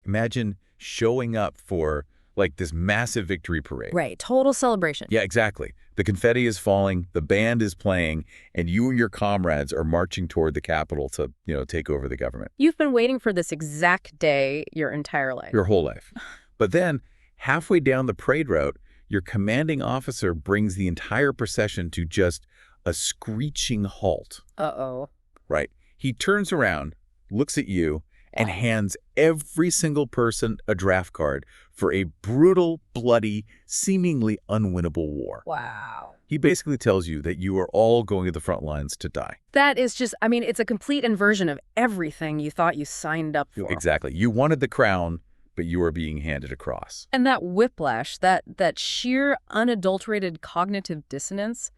Imagine showing up for, like, this massive victory parade. Right, total celebration. Yeah, exactly. The confetti is falling, the band is playing, and you and your comrades are marching toward the Capitol to, take over the government. You've been waiting for this exact day your entire life. Your whole life. But then, halfway down the parade route, your commanding officer brings the entire procession to just a screeching halt. Uh-oh. Right. He turns around, looks at you, and hands every single person a draft card for a brutal, bloody, seemingly unwinnable war. Wow. He basically tells you that you are all going to the front lines to die. That is just, it's a complete inversion of everything you thought you signed up for. Exactly. You wanted the crown, but you are being handed a cross. And that whiplash, that sheer unadulterated cognitive dissonance,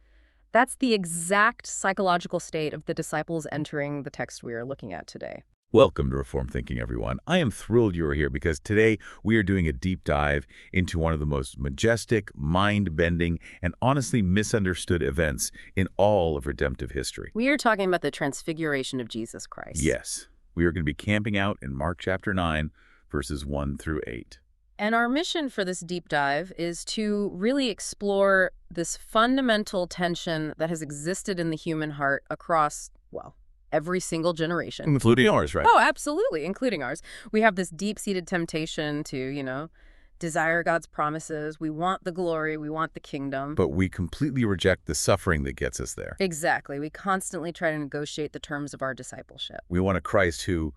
that's the exact psychological state of the disciples entering the text we are looking at today. Welcome to Reform Thinking, everyone. I am thrilled you are here because today we are doing a deep dive into one of the most majestic, mind-bending, and honestly misunderstood events in all of redemptive history. We are talking about the Transfiguration of Jesus Christ. Yes. We are going to be camping out in Mark chapter 9, verses 1 through 8. And our mission for this deep dive is to really explore this fundamental tension that has existed in the human heart across, every single generation. Including ours, right? Oh, absolutely, including ours. We have this deep-seated temptation to, desire God's promises. We want the glory. We want the kingdom. But we completely reject the suffering that gets us there. Exactly. We constantly try to negotiate the terms of our discipleship. We want a Christ who,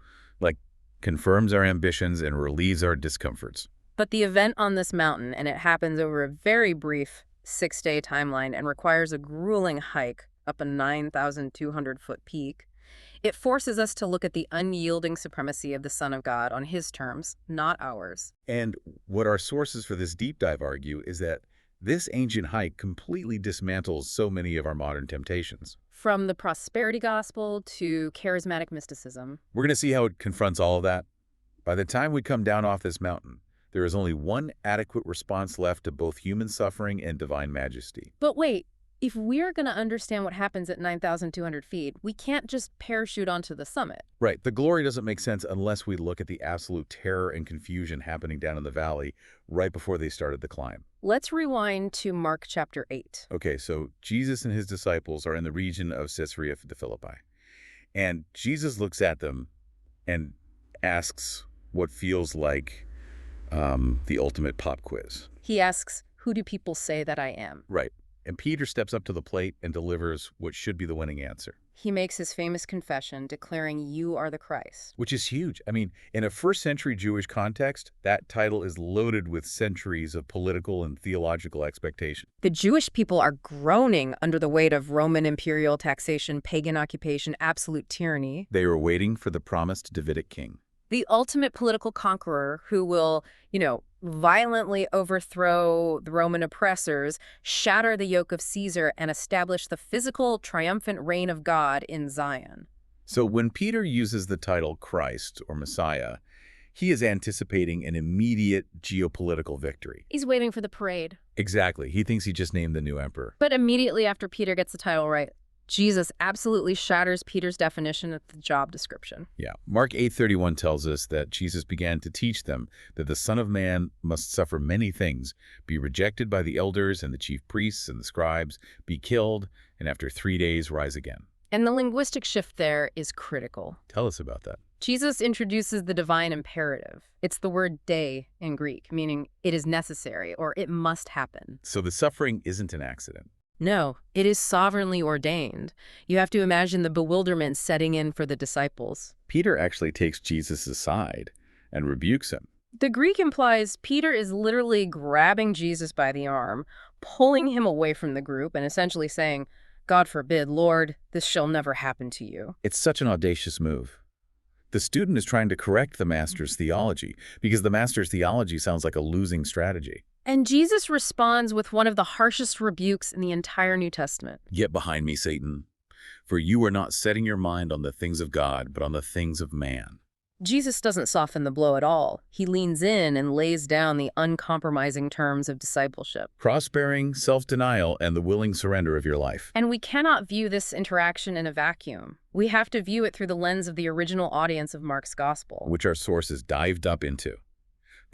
confirms our ambitions and relieves our discomforts. But the event on this mountain, and it happens over a very brief 6-day timeline and requires a grueling hike up a 9,200-foot peak, it forces us to look at the unyielding supremacy of the Son of God on his terms, not ours. And what our sources for this deep dive argue is that this ancient hike completely dismantles so many of our modern temptations. From the prosperity gospel to charismatic mysticism. We're going to see how it confronts all of that. By the time we come down off this mountain, there is only one adequate response left to both human suffering and divine majesty. But wait. If we're going to understand what happens at 9,200 feet, we can't just parachute onto the summit. Right. The glory doesn't make sense unless we look at the absolute terror and confusion happening down in the valley right before they started the climb. Let's rewind to Mark chapter 8. Okay, so Jesus and his disciples are in the region of Caesarea de Philippi. And Jesus looks at them and asks what feels like the ultimate pop quiz. He asks, "Who do people say that I am?" Right. And Peter steps up to the plate and delivers what should be the winning answer. He makes his famous confession declaring, "You are the Christ." Which is huge. In a first-century Jewish context, that title is loaded with centuries of political and theological expectation. The Jewish people are groaning under the weight of Roman imperial taxation, pagan occupation, absolute tyranny. They are waiting for the promised Davidic king. The ultimate political conqueror who will, violently overthrow the Roman oppressors, shatter the yoke of Caesar, and establish the physical, triumphant reign of God in Zion. So when Peter uses the title Christ or Messiah, he is anticipating an immediate geopolitical victory. He's waiting for the parade. Exactly. He thinks he just named the new emperor. But immediately after Peter gets the title right, Jesus absolutely shatters Peter's definition of the job description. Yeah. Mark 8:31 tells us that Jesus began to teach them that the Son of Man must suffer many things, be rejected by the elders and the chief priests and the scribes, be killed, and after 3 days rise again. And the linguistic shift there is critical. Tell us about that. Jesus introduces the divine imperative. It's the word de in Greek, meaning it is necessary or it must happen. So the suffering isn't an accident. No, it is sovereignly ordained. You have to imagine the bewilderment setting in for the disciples. Peter actually takes Jesus aside and rebukes him. The Greek implies Peter is literally grabbing Jesus by the arm, pulling him away from the group, and essentially saying, "God forbid, Lord, this shall never happen to you." It's such an audacious move. The student is trying to correct the master's theology because the master's theology sounds like a losing strategy. And Jesus responds with one of the harshest rebukes in the entire New Testament. "Get behind me, Satan, for you are not setting your mind on the things of God, but on the things of man." Jesus doesn't soften the blow at all. He leans in and lays down the uncompromising terms of discipleship. Cross-bearing, self-denial, and the willing surrender of your life. And we cannot view this interaction in a vacuum. We have to view it through the lens of the original audience of Mark's gospel. Which our sources dived up into.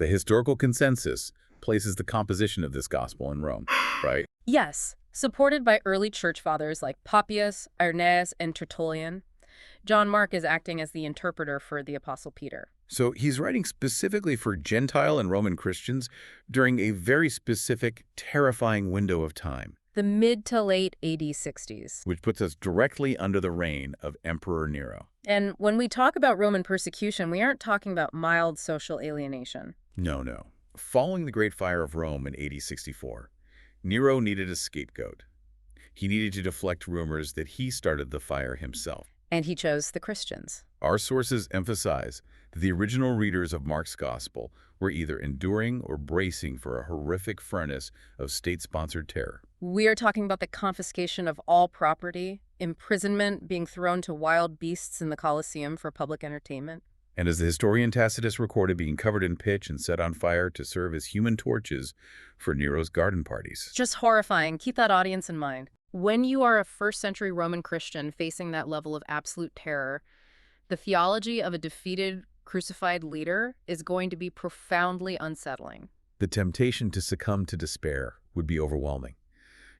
The historical consensus places the composition of this gospel in Rome, right? Yes, supported by early church fathers like Papias, Irenaeus, and Tertullian. John Mark is acting as the interpreter for the Apostle Peter. So he's writing specifically for Gentile and Roman Christians during a very specific, terrifying window of time, The mid to late AD 60s. which puts us directly under the reign of Emperor Nero. And when we talk about Roman persecution, we aren't talking about mild social alienation. No, no. Following the Great Fire of Rome in AD 64, Nero needed a scapegoat. He needed to deflect rumors that he started the fire himself. And he chose the Christians. Our sources emphasize that the original readers of Mark's gospel were either enduring or bracing for a horrific furnace of state-sponsored terror. We are talking about the confiscation of all property, imprisonment, being thrown to wild beasts in the Colosseum for public entertainment. And as the historian Tacitus recorded, being covered in pitch and set on fire to serve as human torches for Nero's garden parties. Just horrifying. Keep that audience in mind. When you are a first-century Roman Christian facing that level of absolute terror, the theology of a defeated, crucified leader is going to be profoundly unsettling. The temptation to succumb to despair would be overwhelming.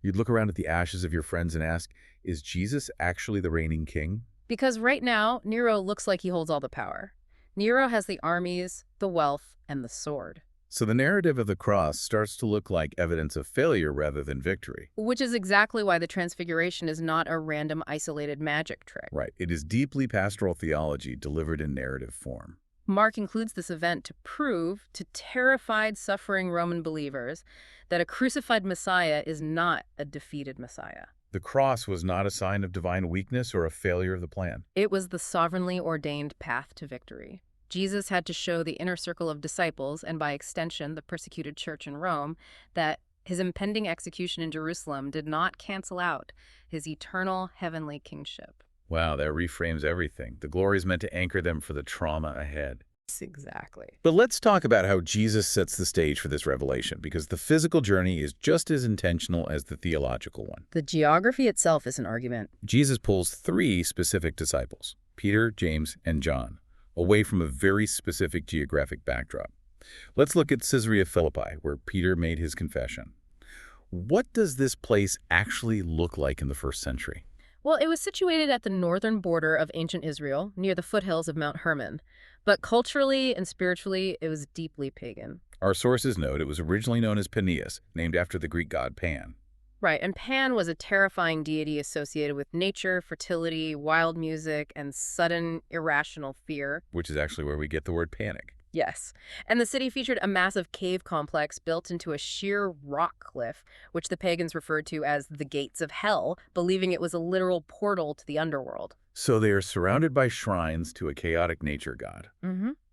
You'd look around at the ashes of your friends and ask, is Jesus actually the reigning king? Because right now, Nero looks like he holds all the power. Nero has the armies, the wealth, and the sword. So the narrative of the cross starts to look like evidence of failure rather than victory. Which is exactly why the Transfiguration is not a random, isolated magic trick. Right. It is deeply pastoral theology delivered in narrative form. Mark includes this event to prove to terrified, suffering Roman believers that a crucified Messiah is not a defeated Messiah. The cross was not a sign of divine weakness or a failure of the plan. It was the sovereignly ordained path to victory. Jesus had to show the inner circle of disciples, and by extension, the persecuted church in Rome, that his impending execution in Jerusalem did not cancel out his eternal heavenly kingship. Wow, that reframes everything. The glory is meant to anchor them for the trauma ahead. Exactly. But let's talk about how Jesus sets the stage for this revelation, because the physical journey is just as intentional as the theological one. The geography itself is an argument. Jesus pulls 3 specific disciples, Peter, James, and John, away from a very specific geographic backdrop. Let's look at Caesarea Philippi, where Peter made his confession. What does this place actually look like in the first century? Well, it was situated at the northern border of ancient Israel, near the foothills of Mount Hermon. But culturally and spiritually, it was deeply pagan. Our sources note it was originally known as Paneas, named after the Greek god Pan. Right, and Pan was a terrifying deity associated with nature, fertility, wild music, and sudden, irrational fear. Which is actually where we get the word panic. Yes. And the city featured a massive cave complex built into a sheer rock cliff, which the pagans referred to as the gates of hell, believing it was a literal portal to the underworld. So they are surrounded by shrines to a chaotic nature god.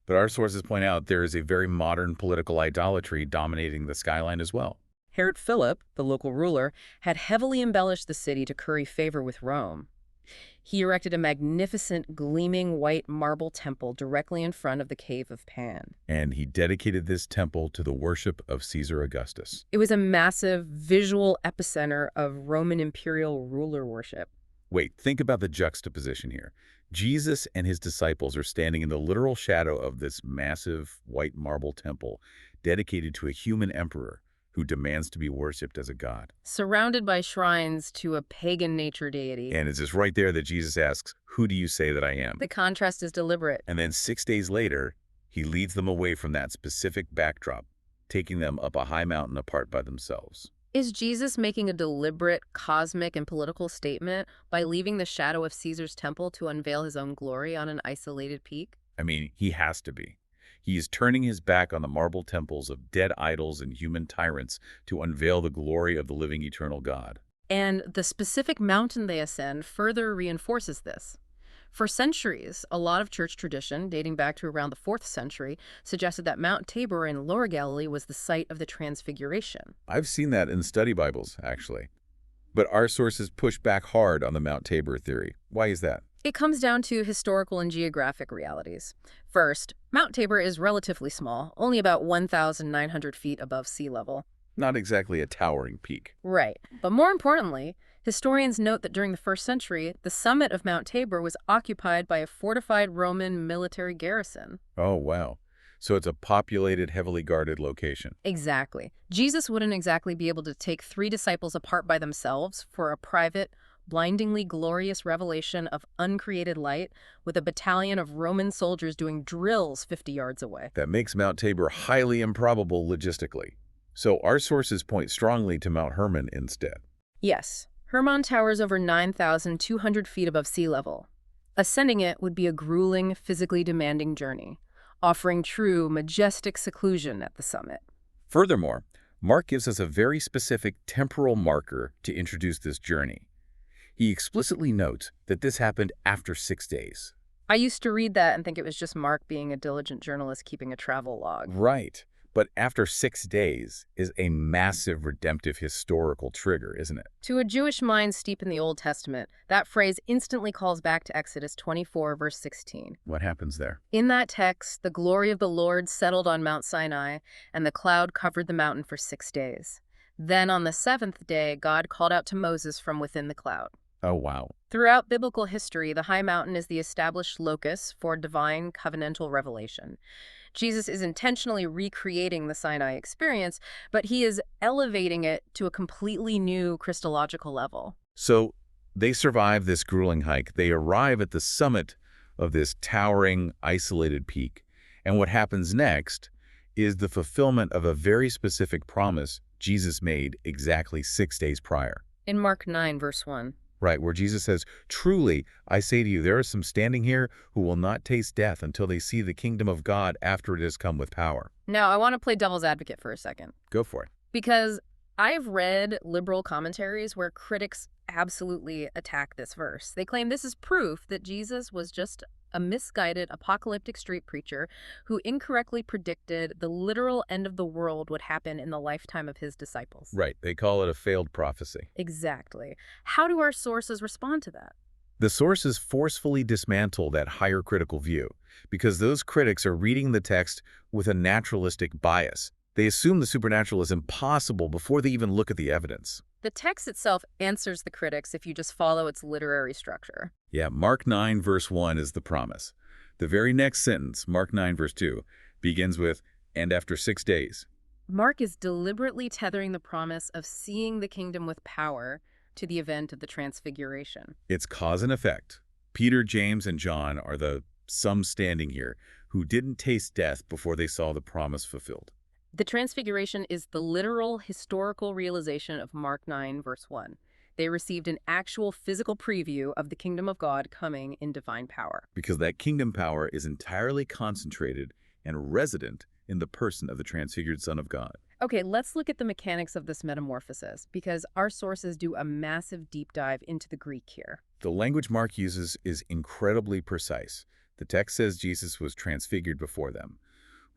But our sources point out there is a very modern political idolatry dominating the skyline as well. Herod Philip, the local ruler, had heavily embellished the city to curry favor with Rome. He erected a magnificent, gleaming white marble temple directly in front of the Cave of Pan. And he dedicated this temple to the worship of Caesar Augustus. It was a massive visual epicenter of Roman imperial ruler worship. Wait, think about the juxtaposition here. Jesus and his disciples are standing in the literal shadow of this massive white marble temple dedicated to a human emperor who demands to be worshipped as a god. Surrounded by shrines to a pagan nature deity. And it's just right there that Jesus asks, "Who do you say that I am?" The contrast is deliberate. And then 6 days later, he leads them away from that specific backdrop, taking them up a high mountain apart by themselves. Is Jesus making a deliberate cosmic and political statement by leaving the shadow of Caesar's temple to unveil his own glory on an isolated peak? I mean, he has to be. He is turning his back on the marble temples of dead idols and human tyrants to unveil the glory of the living eternal God. And the specific mountain they ascend further reinforces this. For centuries, a lot of church tradition, dating back to around the 4th century, suggested that Mount Tabor in Lower Galilee was the site of the Transfiguration. I've seen that in study Bibles, actually. But our sources push back hard on the Mount Tabor theory. Why is that? It comes down to historical and geographic realities. First, Mount Tabor is relatively small, only about 1,900 feet above sea level. Not exactly a towering peak. Right. But more importantly, historians note that during the 1st century, the summit of Mount Tabor was occupied by a fortified Roman military garrison. Oh, wow. So it's a populated, heavily guarded location. Exactly. Jesus wouldn't exactly be able to take 3 disciples apart by themselves for a private, blindingly glorious revelation of uncreated light with a battalion of Roman soldiers doing drills 50 yards away. That makes Mount Tabor highly improbable logistically. So our sources point strongly to Mount Hermon instead. Yes, Hermon towers over 9,200 feet above sea level. Ascending it would be a grueling, physically demanding journey, offering true, majestic seclusion at the summit. Furthermore, Mark gives us a very specific temporal marker to introduce this journey. He explicitly notes that this happened after 6 days. I used to read that and think it was just Mark being a diligent journalist keeping a travel log. Right. But after 6 days is a massive redemptive historical trigger, isn't it? To a Jewish mind steeped in the Old Testament, that phrase instantly calls back to Exodus 24, verse 16. What happens there? In that text, the glory of the Lord settled on Mount Sinai, and the cloud covered the mountain for 6 days. Then on the 7th day, God called out to Moses from within the cloud. Oh, wow. Throughout biblical history, the high mountain is the established locus for divine covenantal revelation. Jesus is intentionally recreating the Sinai experience, but he is elevating it to a completely new Christological level. So they survive this grueling hike. They arrive at the summit of this towering, isolated peak. And what happens next is the fulfillment of a very specific promise Jesus made exactly 6 days prior. In Mark 9, verse 1. Right, where Jesus says, "Truly, I say to you, there are some standing here who will not taste death until they see the kingdom of God after it has come with power." Now, I want to play devil's advocate for a second, Go for it. because I've read liberal commentaries where critics absolutely attack this verse. They claim this is proof that Jesus was just a misguided apocalyptic street preacher who incorrectly predicted the literal end of the world would happen in the lifetime of his disciples. Right, they call it a failed prophecy. Exactly. How do our sources respond to that? The sources forcefully dismantle that higher critical view because those critics are reading the text with a naturalistic bias. They assume the supernatural is impossible before they even look at the evidence. The text itself answers the critics if you just follow its literary structure. Yeah, Mark 9, verse 1 is the promise. The very next sentence, Mark 9, verse 2, begins with, "And after 6 days." Mark is deliberately tethering the promise of seeing the kingdom with power to the event of the Transfiguration. It's cause and effect. Peter, James, and John are the some standing here who didn't taste death before they saw the promise fulfilled. The Transfiguration is the literal historical realization of Mark 9, verse 1. They received an actual physical preview of the kingdom of God coming in divine power. Because that kingdom power is entirely concentrated and resident in the person of the transfigured Son of God. Okay, let's look at the mechanics of this metamorphosis, because our sources do a massive deep dive into the Greek here. The language Mark uses is incredibly precise. The text says Jesus was transfigured before them.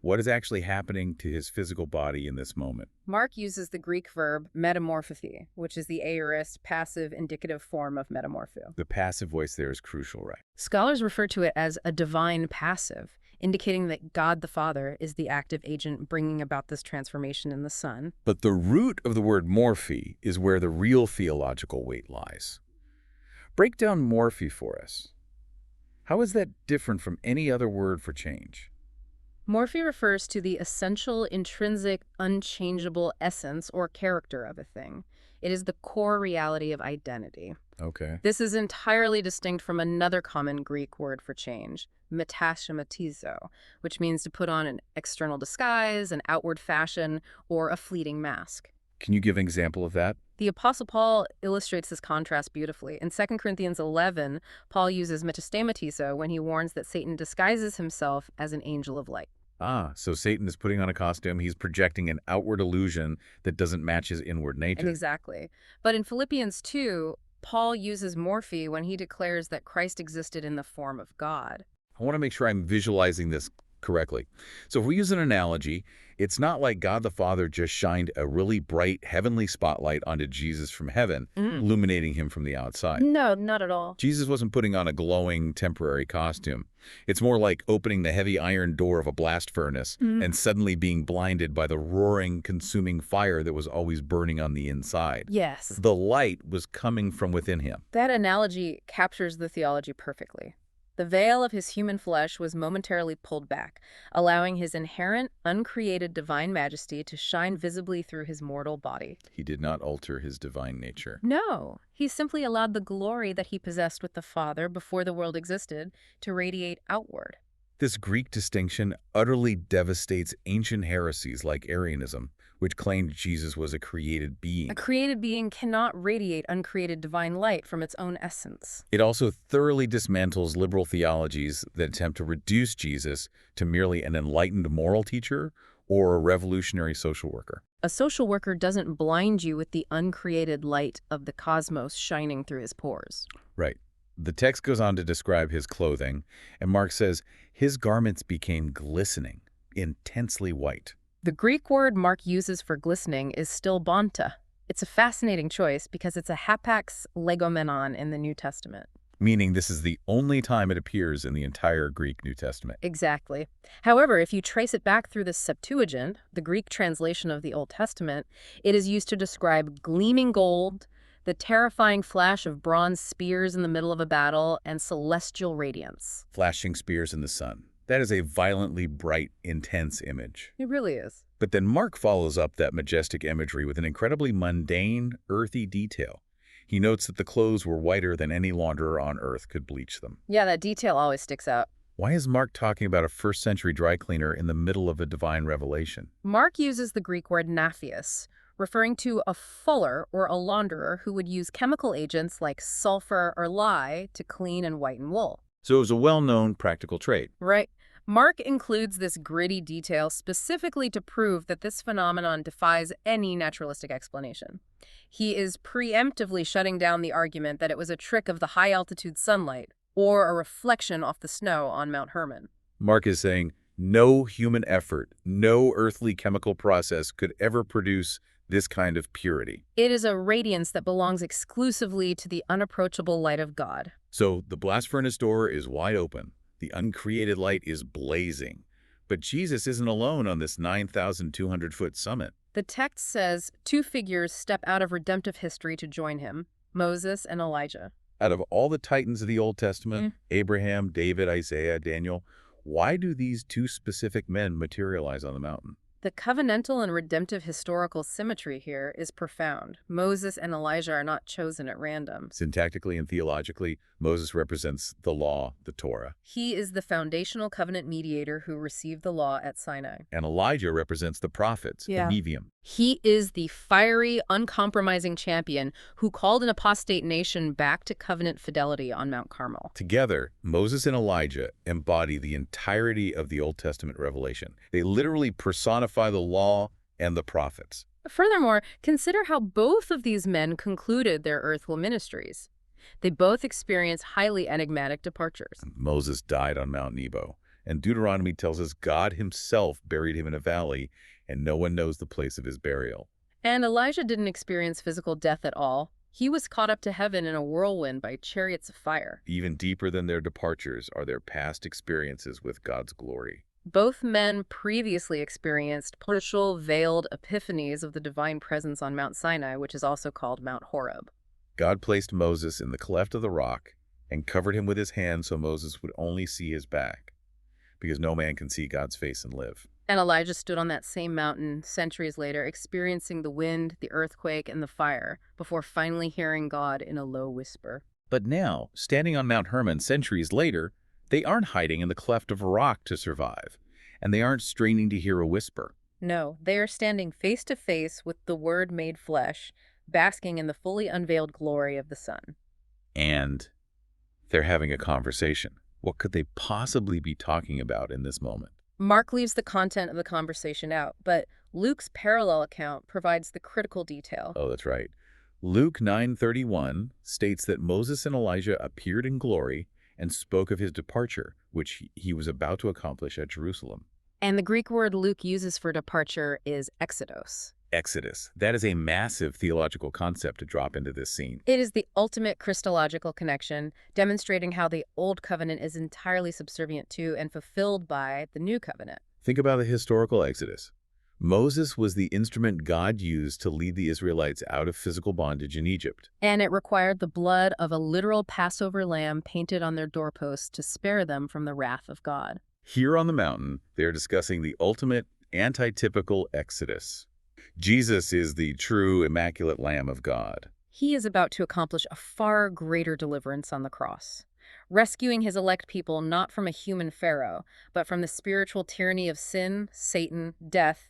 What is actually happening to his physical body in this moment? Mark uses the Greek verb metamorphothi, which is the aorist, passive, indicative form of metamorpho. The passive voice there is crucial, right? Scholars refer to it as a divine passive, indicating that God the Father is the active agent bringing about this transformation in the Son. But the root of the word morphe is where the real theological weight lies. Break down morphe for us. How is that different from any other word for change? Morphe refers to the essential, intrinsic, unchangeable essence or character of a thing. It is the core reality of identity. Okay. This is entirely distinct from another common Greek word for change, metaschematizo, which means to put on an external disguise, an outward fashion, or a fleeting mask. Can you give an example of that? The Apostle Paul illustrates this contrast beautifully. In 2 Corinthians 11, Paul uses metastematizo when he warns that Satan disguises himself as an angel of light. Ah, so Satan is putting on a costume. He's projecting an outward illusion that doesn't match his inward nature. Exactly. But in Philippians 2, Paul uses morphe when he declares that Christ existed in the form of God. I want to make sure I'm visualizing this correctly. So if we use an analogy, it's not like God the Father just shined a really bright heavenly spotlight onto Jesus from heaven, illuminating him from the outside. No, not at all. Jesus wasn't putting on a glowing temporary costume. It's more like opening the heavy iron door of a blast furnace and suddenly being blinded by the roaring, consuming fire that was always burning on the inside. Yes. The light was coming from within him. That analogy captures the theology perfectly. The veil of his human flesh was momentarily pulled back, allowing his inherent, uncreated divine majesty to shine visibly through his mortal body. He did not alter his divine nature. No, he simply allowed the glory that he possessed with the Father before the world existed to radiate outward. This Greek distinction utterly devastates ancient heresies like Arianism, which claimed Jesus was a created being. A created being cannot radiate uncreated divine light from its own essence. It also thoroughly dismantles liberal theologies that attempt to reduce Jesus to merely an enlightened moral teacher or a revolutionary social worker. A social worker doesn't blind you with the uncreated light of the cosmos shining through his pores. Right. The text goes on to describe his clothing, and Mark says, his garments became glistening, intensely white. The Greek word Mark uses for glistening is still banta. It's a fascinating choice because it's a hapax legomenon in the New Testament. Meaning this is the only time it appears in the entire Greek New Testament. Exactly. However, if you trace it back through the Septuagint, the Greek translation of the Old Testament, it is used to describe gleaming gold, the terrifying flash of bronze spears in the middle of a battle, and celestial radiance. Flashing spears in the sun. That is a violently bright, intense image. It really is. But then Mark follows up that majestic imagery with an incredibly mundane, earthy detail. He notes that the clothes were whiter than any launderer on earth could bleach them. Yeah, that detail always sticks out. Why is Mark talking about a first-century dry cleaner in the middle of a divine revelation? Mark uses the Greek word naphius, referring to a fuller or a launderer who would use chemical agents like sulfur or lye to clean and whiten wool. So it was a well-known practical trade. Right. Mark includes this gritty detail specifically to prove that this phenomenon defies any naturalistic explanation. He is preemptively shutting down the argument that it was a trick of the high-altitude sunlight or a reflection off the snow on Mount Hermon. Mark is saying no human effort, no earthly chemical process could ever produce this kind of purity. It is a radiance that belongs exclusively to the unapproachable light of God. So the blast furnace door is wide open. The uncreated light is blazing. But Jesus isn't alone on this 9,200-foot summit. The text says two figures step out of redemptive history to join him, Moses and Elijah. Out of all the titans of the Old Testament, Abraham, David, Isaiah, Daniel, why do these two specific men materialize on the mountain? The covenantal and redemptive historical symmetry here is profound. Moses and Elijah are not chosen at random. Syntactically and theologically, Moses represents the law, the Torah. He is the foundational covenant mediator who received the law at Sinai. And Elijah represents the prophets, the Neviim. He is the fiery, uncompromising champion who called an apostate nation back to covenant fidelity on Mount Carmel. Together, Moses and Elijah embody the entirety of the Old Testament revelation. They literally personify the law and the prophets. Furthermore, consider how both of these men concluded their earthly ministries. They both experienced highly enigmatic departures. Moses died on Mount Nebo, and Deuteronomy tells us God himself buried him in a valley, and no one knows the place of his burial. And Elijah didn't experience physical death at all. He was caught up to heaven in a whirlwind by chariots of fire. Even deeper than their departures are their past experiences with God's glory. Both men previously experienced partial veiled epiphanies of the divine presence on Mount Sinai, which is also called Mount Horeb. God placed Moses in the cleft of the rock and covered him with his hand so Moses would only see his back, because no man can see God's face and live. And Elijah stood on that same mountain centuries later, experiencing the wind, the earthquake, and the fire, before finally hearing God in a low whisper. But now, standing on Mount Hermon centuries later, they aren't hiding in the cleft of a rock to survive, and they aren't straining to hear a whisper. No, they are standing face to face with the Word made flesh, basking in the fully unveiled glory of the sun. And they're having a conversation. What could they possibly be talking about in this moment? Mark leaves the content of the conversation out, but Luke's parallel account provides the critical detail. Oh, that's right. Luke 9:31 states that Moses and Elijah appeared in glory and spoke of his departure, which he was about to accomplish at Jerusalem. And the Greek word Luke uses for departure is exodos. Exodus. That is a massive theological concept to drop into this scene. It is the ultimate Christological connection, demonstrating how the Old Covenant is entirely subservient to and fulfilled by the New Covenant. Think about the historical Exodus. Moses was the instrument God used to lead the Israelites out of physical bondage in Egypt. And it required the blood of a literal Passover lamb painted on their doorposts to spare them from the wrath of God. Here on the mountain, they are discussing the ultimate antitypical exodus. Jesus is the true immaculate Lamb of God. He is about to accomplish a far greater deliverance on the cross, rescuing his elect people not from a human pharaoh, but from the spiritual tyranny of sin, Satan, death,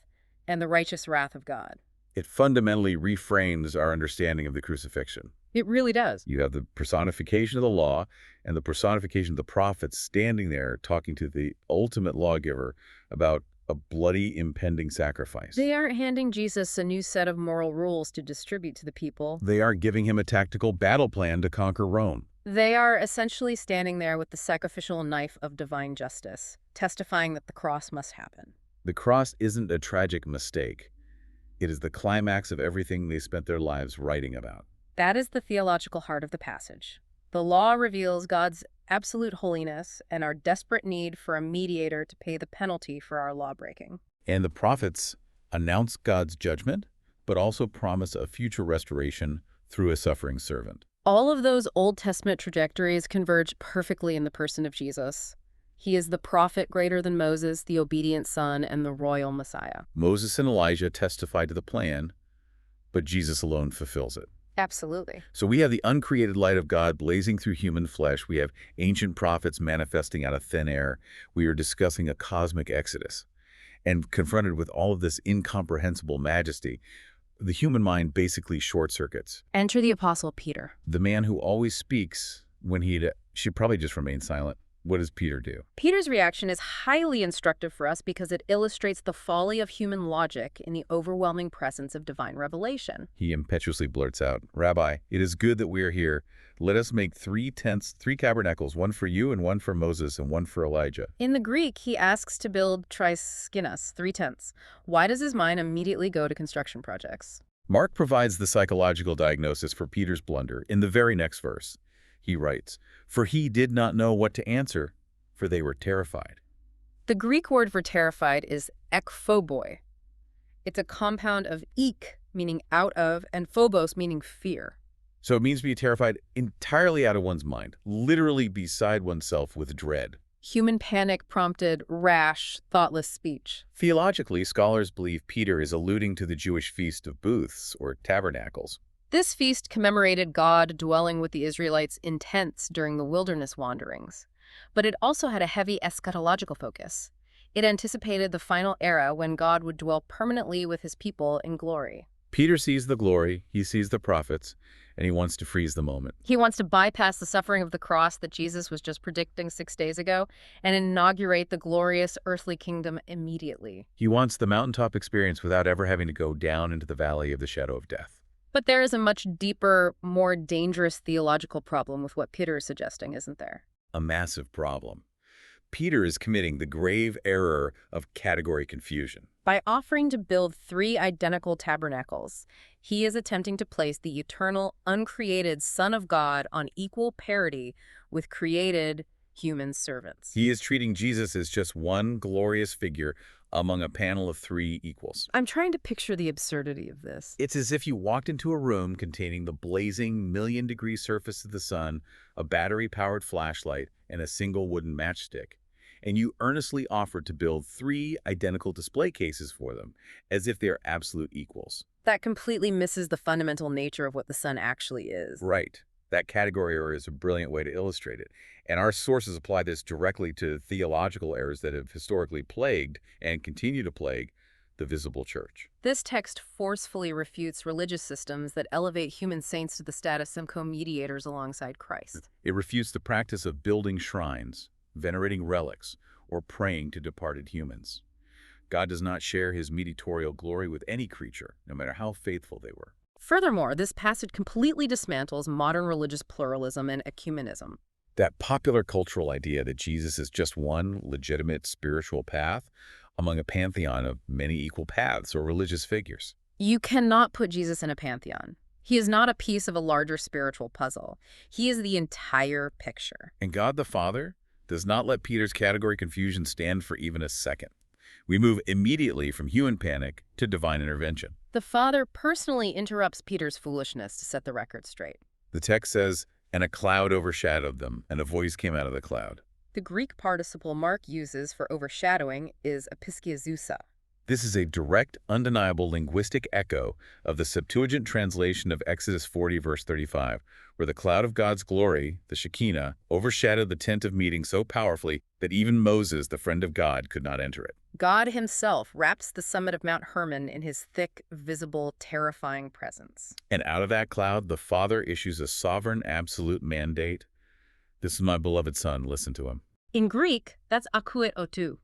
and the righteous wrath of God. It fundamentally reframes our understanding of the crucifixion. It really does. You have the personification of the law and the personification of the prophets standing there talking to the ultimate lawgiver about a bloody impending sacrifice. They aren't handing Jesus a new set of moral rules to distribute to the people. They are giving him a tactical battle plan to conquer Rome. They are essentially standing there with the sacrificial knife of divine justice, testifying that the cross must happen. The cross isn't a tragic mistake. It is the climax of everything they spent their lives writing about. That is the theological heart of the passage. The law reveals God's absolute holiness and our desperate need for a mediator to pay the penalty for our lawbreaking. And the prophets announce God's judgment, but also promise a future restoration through a suffering servant. All of those Old Testament trajectories converge perfectly in the person of Jesus. He is the prophet greater than Moses, the obedient son, and the royal Messiah. Moses and Elijah testify to the plan, but Jesus alone fulfills it. Absolutely. So we have the uncreated light of God blazing through human flesh. We have ancient prophets manifesting out of thin air. We are discussing a cosmic exodus. And confronted with all of this incomprehensible majesty, the human mind basically short circuits. Enter the Apostle Peter. The man who always speaks when he should probably just remain silent. What does Peter do? Peter's reaction is highly instructive for us because it illustrates the folly of human logic in the overwhelming presence of divine revelation. He impetuously blurts out, "Rabbi, it is good that we are here. Let us make 3 tents, 3 tabernacles, one for you and one for Moses and one for Elijah." In the Greek, he asks to build triskinas, 3 tents. Why does his mind immediately go to construction projects? Mark provides the psychological diagnosis for Peter's blunder in the very next verse. He writes, "For he did not know what to answer, for they were terrified." The Greek word for terrified is ekphoboi. It's a compound of ek, meaning out of, and phobos, meaning fear. So it means be terrified entirely out of one's mind, literally beside oneself with dread. Human panic prompted rash, thoughtless speech. Theologically, scholars believe Peter is alluding to the Jewish feast of booths, or tabernacles. This feast commemorated God dwelling with the Israelites in tents during the wilderness wanderings. But it also had a heavy eschatological focus. It anticipated the final era when God would dwell permanently with his people in glory. Peter sees the glory, he sees the prophets, and he wants to freeze the moment. He wants to bypass the suffering of the cross that Jesus was just predicting 6 days ago and inaugurate the glorious earthly kingdom immediately. He wants the mountaintop experience without ever having to go down into the valley of the shadow of death. But there is a much deeper, more dangerous theological problem with what Peter is suggesting, isn't there? A massive problem. Peter is committing the grave error of category confusion. By offering to build 3 identical tabernacles, he is attempting to place the eternal, uncreated Son of God on equal parity with created human servants. He is treating Jesus as just one glorious figure among a panel of 3 equals. I'm trying to picture the absurdity of this. It's as if you walked into a room containing the blazing million-degree surface of the sun, a battery-powered flashlight, and a single wooden matchstick, and you earnestly offered to build 3 identical display cases for them, as if they are absolute equals. That completely misses the fundamental nature of what the sun actually is. Right. That category error is a brilliant way to illustrate it. And our sources apply this directly to theological errors that have historically plagued and continue to plague the visible church. This text forcefully refutes religious systems that elevate human saints to the status of co-mediators alongside Christ. It refutes the practice of building shrines, venerating relics, or praying to departed humans. God does not share his mediatorial glory with any creature, no matter how faithful they were. Furthermore, this passage completely dismantles modern religious pluralism and ecumenism. That popular cultural idea that Jesus is just one legitimate spiritual path among a pantheon of many equal paths or religious figures. You cannot put Jesus in a pantheon. He is not a piece of a larger spiritual puzzle. He is the entire picture. And God the Father does not let Peter's category confusion stand for even a second. We move immediately from human panic to divine intervention. The Father personally interrupts Peter's foolishness to set the record straight. The text says, "And a cloud overshadowed them, and a voice came out of the cloud." The Greek participle Mark uses for overshadowing is episkiazousa. This is a direct, undeniable linguistic echo of the Septuagint translation of Exodus 40, verse 35, where the cloud of God's glory, the Shekinah, overshadowed the tent of meeting so powerfully that even Moses, the friend of God, could not enter it. God himself wraps the summit of Mount Hermon in his thick, visible, terrifying presence. And out of that cloud, the Father issues a sovereign, absolute mandate. "This is my beloved Son, listen to him." In Greek, that's akouet otou.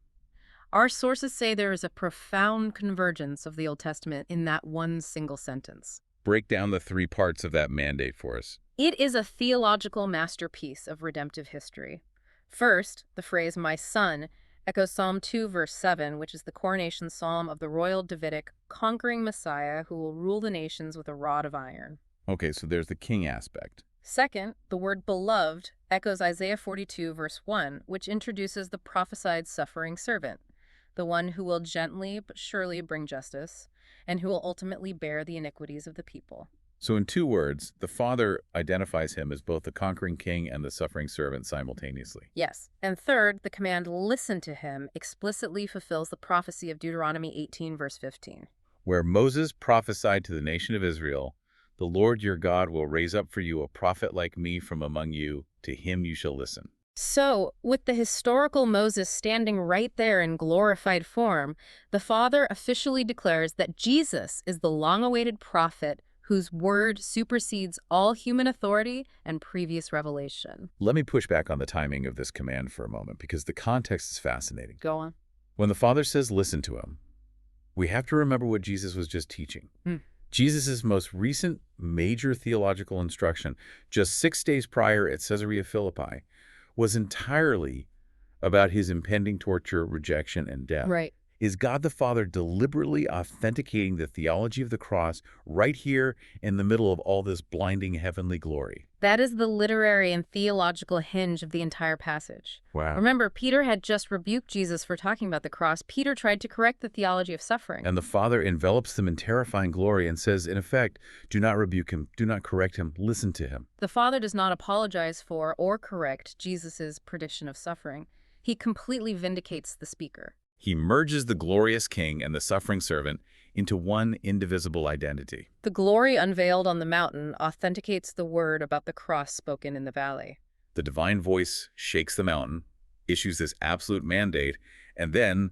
Our sources say there is a profound convergence of the Old Testament in that one single sentence. Break down the three parts of that mandate for us. It is a theological masterpiece of redemptive history. First, the phrase, "my son," echoes Psalm 2, verse 7, which is the coronation psalm of the royal Davidic conquering Messiah who will rule the nations with a rod of iron. Okay, so there's the king aspect. Second, the word beloved echoes Isaiah 42, verse 1, which introduces the prophesied suffering servant, the one who will gently but surely bring justice, and who will ultimately bear the iniquities of the people. So in two words, the Father identifies him as both the conquering king and the suffering servant simultaneously. Yes. And third, the command, "listen to him," explicitly fulfills the prophecy of Deuteronomy 18, verse 15. Where Moses prophesied to the nation of Israel, "The Lord your God will raise up for you a prophet like me from among you. To him you shall listen." So, with the historical Moses standing right there in glorified form, the Father officially declares that Jesus is the long-awaited prophet whose word supersedes all human authority and previous revelation. Let me push back on the timing of this command for a moment, because the context is fascinating. Go on. When the Father says, "Listen to him," we have to remember what Jesus was just teaching. Jesus' most recent major theological instruction, just 6 days prior at Caesarea Philippi, was entirely about his impending torture, rejection, and death. Right. Is God the Father deliberately authenticating the theology of the cross right here in the middle of all this blinding heavenly glory? That is the literary and theological hinge of the entire passage. Wow. Remember, Peter had just rebuked Jesus for talking about the cross. Peter tried to correct the theology of suffering. And the Father envelops them in terrifying glory and says, in effect, do not rebuke him, do not correct him, listen to him. The Father does not apologize for or correct Jesus' prediction of suffering. He completely vindicates the speaker. He merges the glorious king and the suffering servant into one indivisible identity. The glory unveiled on the mountain authenticates the word about the cross spoken in the valley. The divine voice shakes the mountain, issues this absolute mandate, and then,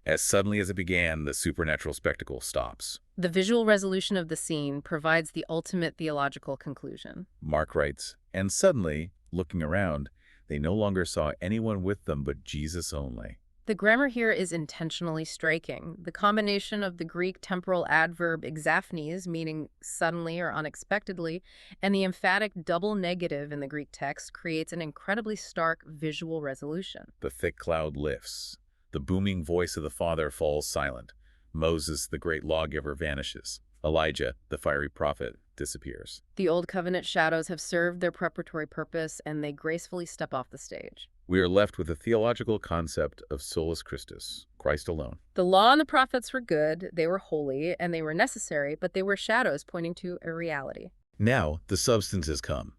as suddenly as it began, the supernatural spectacle stops. The visual resolution of the scene provides the ultimate theological conclusion. Mark writes, "And suddenly, looking around, they no longer saw anyone with them but Jesus only." The grammar here is intentionally striking. The combination of the Greek temporal adverb exaphnes, meaning suddenly or unexpectedly, and the emphatic double negative in the Greek text creates an incredibly stark visual resolution. The thick cloud lifts. The booming voice of the Father falls silent. Moses, the great lawgiver, vanishes. Elijah, the fiery prophet, disappears. The Old Covenant shadows have served their preparatory purpose, and they gracefully step off the stage. We are left with the theological concept of solus Christus, Christ alone. The law and the prophets were good, they were holy, and they were necessary, but they were shadows pointing to a reality. Now, the substance has come.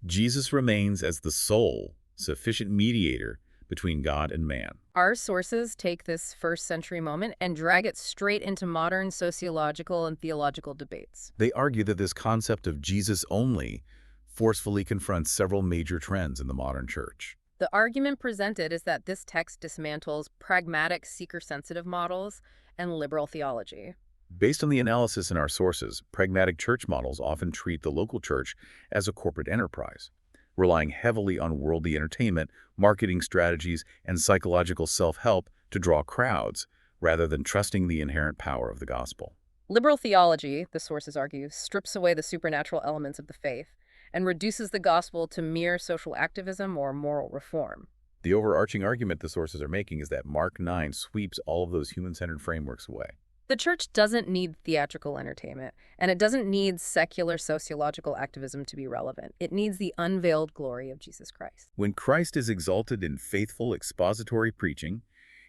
Jesus remains as the sole, sufficient mediator between God and man. Our sources take this first-century moment and drag it straight into modern sociological and theological debates. They argue that this concept of Jesus only forcefully confronts several major trends in the modern church. The argument presented is that this text dismantles pragmatic seeker-sensitive models and liberal theology. Based on the analysis in our sources, pragmatic church models often treat the local church as a corporate enterprise, relying heavily on worldly entertainment, marketing strategies, and psychological self-help to draw crowds, rather than trusting the inherent power of the gospel. Liberal theology, the sources argue, strips away the supernatural elements of the faith and reduces the gospel to mere social activism or moral reform. The overarching argument the sources are making is that Mark 9 sweeps all of those human-centered frameworks away. The church doesn't need theatrical entertainment, and it doesn't need secular sociological activism to be relevant. It needs the unveiled glory of Jesus Christ. When Christ is exalted in faithful expository preaching,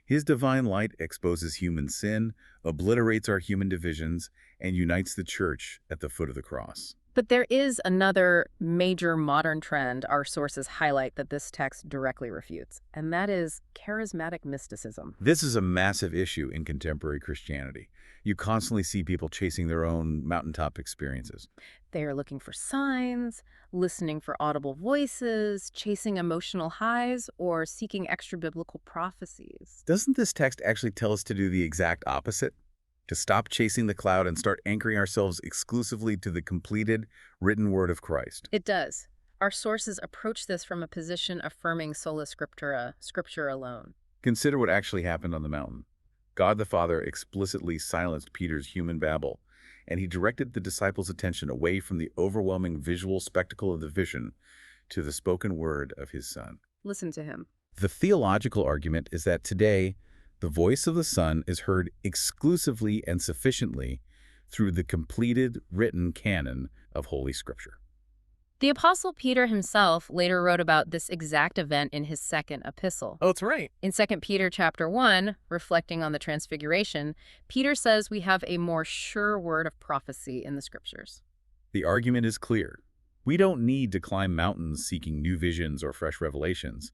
His divine light exposes human sin, obliterates our human divisions, and unites the church at the foot of the cross. But there is another major modern trend our sources highlight that this text directly refutes, and that is charismatic mysticism. This is a massive issue in contemporary Christianity. You constantly see people chasing their own mountaintop experiences. They are looking for signs, listening for audible voices, chasing emotional highs, or seeking extra-biblical prophecies. Doesn't this text actually tell us to do the exact opposite? To stop chasing the cloud and start anchoring ourselves exclusively to the completed, written word of Christ. It does. Our sources approach this from a position affirming sola scriptura, scripture alone. Consider what actually happened on the mountain. God the Father explicitly silenced Peter's human babble, and he directed the disciples' attention away from the overwhelming visual spectacle of the vision to the spoken word of his Son. Listen to him. The theological argument is that today, the voice of the Son is heard exclusively and sufficiently through the completed written canon of Holy Scripture. The Apostle Peter himself later wrote about this exact event in his second epistle. Oh, that's right. In 2 Peter chapter 1, reflecting on the Transfiguration, Peter says we have a more sure word of prophecy in the Scriptures. The argument is clear. We don't need to climb mountains seeking new visions or fresh revelations.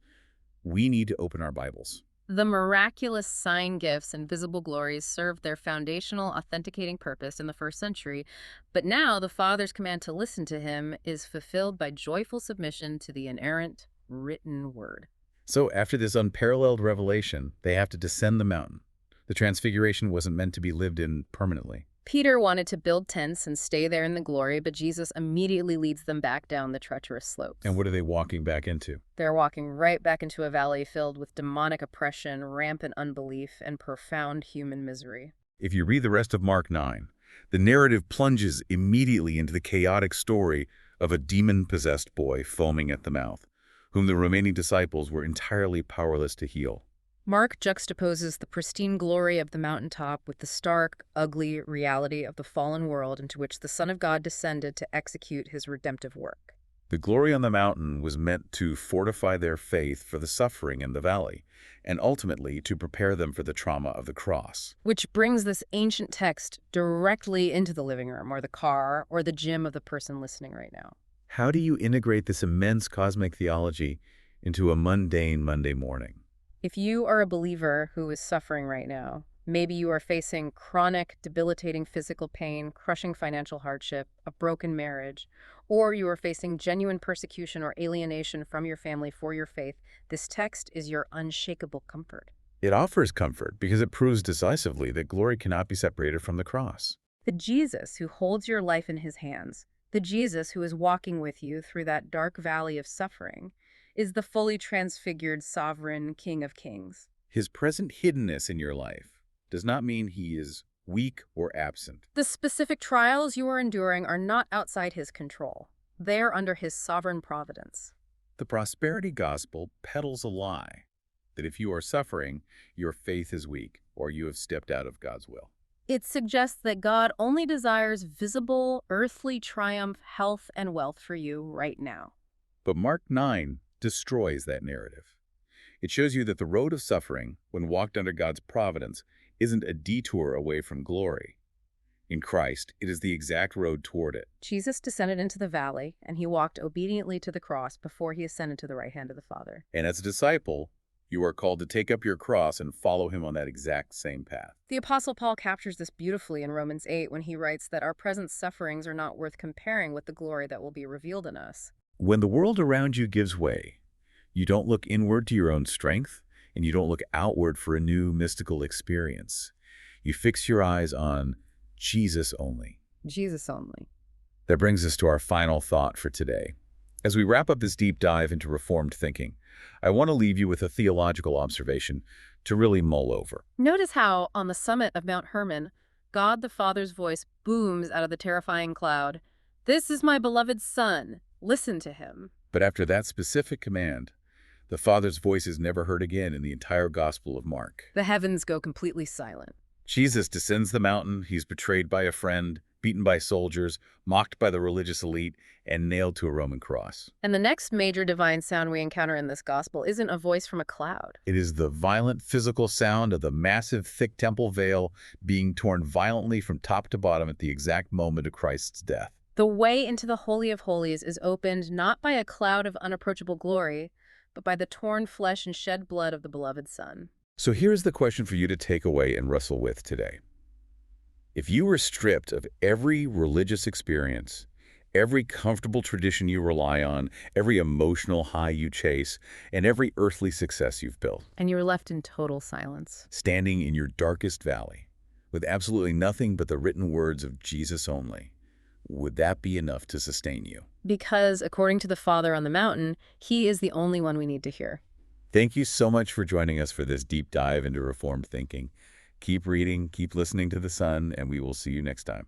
We need to open our Bibles. The miraculous sign gifts and visible glories served their foundational authenticating purpose in the first century, but now the Father's command to listen to him is fulfilled by joyful submission to the inerrant, written word. So after this unparalleled revelation, they have to descend the mountain. The Transfiguration wasn't meant to be lived in permanently. Peter wanted to build tents and stay there in the glory, but Jesus immediately leads them back down the treacherous slopes. And what are they walking back into? They're walking right back into a valley filled with demonic oppression, rampant unbelief, and profound human misery. If you read the rest of Mark 9, the narrative plunges immediately into the chaotic story of a demon-possessed boy foaming at the mouth, whom the remaining disciples were entirely powerless to heal. Mark juxtaposes the pristine glory of the mountaintop with the stark, ugly reality of the fallen world into which the Son of God descended to execute his redemptive work. The glory on the mountain was meant to fortify their faith for the suffering in the valley, and ultimately to prepare them for the trauma of the cross. Which brings this ancient text directly into the living room or the car or the gym of the person listening right now. How do you integrate this immense cosmic theology into a mundane Monday morning? If you are a believer who is suffering right now, maybe you are facing chronic, debilitating physical pain, crushing financial hardship, a broken marriage, or you are facing genuine persecution or alienation from your family for your faith, this text is your unshakable comfort. It offers comfort because it proves decisively that glory cannot be separated from the cross. The Jesus who holds your life in his hands, the Jesus who is walking with you through that dark valley of suffering, is the fully transfigured sovereign King of Kings. His present hiddenness in your life does not mean he is weak or absent. The specific trials you are enduring are not outside his control. They are under his sovereign providence. The prosperity gospel peddles a lie that if you are suffering, your faith is weak or you have stepped out of God's will. It suggests that God only desires visible, earthly triumph, health, and wealth for you right now. But Mark 9 destroys that narrative. It shows you that the road of suffering, when walked under God's providence, isn't a detour away from glory. In Christ, it is the exact road toward it. Jesus descended into the valley, and he walked obediently to the cross before he ascended to the right hand of the Father. And as a disciple, you are called to take up your cross and follow him on that exact same path. The Apostle Paul captures this beautifully in Romans 8 when he writes that our present sufferings are not worth comparing with the glory that will be revealed in us. When the world around you gives way, you don't look inward to your own strength, and you don't look outward for a new mystical experience. You fix your eyes on Jesus only. Jesus only. That brings us to our final thought for today. As we wrap up this deep dive into Reformed thinking, I want to leave you with a theological observation to really mull over. Notice how, on the summit of Mount Hermon, God the Father's voice booms out of the terrifying cloud, "This is my beloved Son. Listen to him." But after that specific command, the Father's voice is never heard again in the entire Gospel of Mark. The heavens go completely silent. Jesus descends the mountain, he's betrayed by a friend, beaten by soldiers, mocked by the religious elite, and nailed to a Roman cross. And the next major divine sound we encounter in this gospel isn't a voice from a cloud. It is the violent physical sound of the massive, thick temple veil being torn violently from top to bottom at the exact moment of Christ's death. The way into the Holy of Holies is opened not by a cloud of unapproachable glory, but by the torn flesh and shed blood of the beloved Son. So here's the question for you to take away and wrestle with today. If you were stripped of every religious experience, every comfortable tradition you rely on, every emotional high you chase, and every earthly success you've built, And you're left in total silence. standing in your darkest valley, with absolutely nothing but the written words of Jesus only, would that be enough to sustain you? Because, according to the Father on the mountain, He is the only one we need to hear. Thank you so much for joining us for this deep dive into Reformed thinking. Keep reading, keep listening to the Son, and we will see you next time.